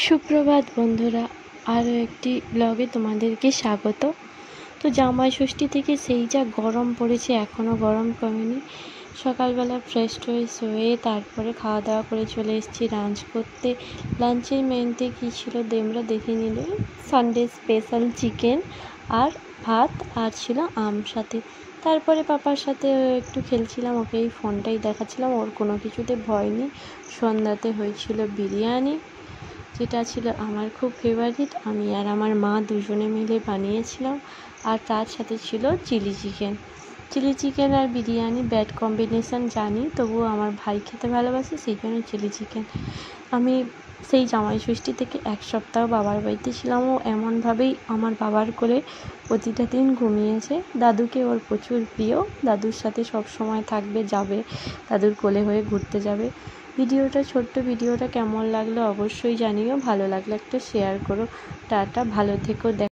সুপ্রভাত বন্ধুরা, আরও একটি ব্লগে তোমাদেরকে স্বাগত। তো জামাই ষষ্ঠী থেকে সেই যা গরম পড়েছে, এখনও গরম কমেনি। সকালবেলা ফ্রেশ ট্রেশ হয়ে তারপরে খাওয়া দাওয়া করে চলে এসেছি লাঞ্চ করতে। লাঞ্চের মেনুতে কী ছিল তোমরা দেখে নিলে। সানডে স্পেশাল চিকেন আর ভাত, আর ছিল আম সাথে। তারপরে পাপার সাথে একটু খেলছিলাম, ওকে এই ফোনটাই দেখাচ্ছিলাম, ওর কোনো কিছুতে ভয় নেই। সন্ধ্যাতে হয়েছিল বিরিয়ানি, যেটা ছিল আমার খুব ফেভারিট। আমি আর আমার মা দুজনে মিলে বানিয়েছিলাম। আর তার সাথে ছিল চিলি চিকেন আর বিরিয়ানি ব্যাড কম্বিনেশান জানি, তবুও আমার ভাই খেতে ভালোবাসে, সেই জন্য চিলি চিকেন। আমি সেই জামাই ষষ্ঠী থেকে এক সপ্তাহ বাবার বাড়িতে ছিলাম। ও এমনভাবেই আমার বাবার কোলে প্রতিটা দিন ঘুমিয়েছে। দাদুকে ওর প্রচুর প্রিয়, দাদুর সাথে সব সময় থাকবে, যাবে দাদুর কোলে হয়ে ঘুরতে যাবে। ছোট্ট ভিডিওটা কেমন লাগলো অবশ্যই জানিও, ভালো লাগলে একটা শেয়ার করো। টাটা, ভালো থেকো।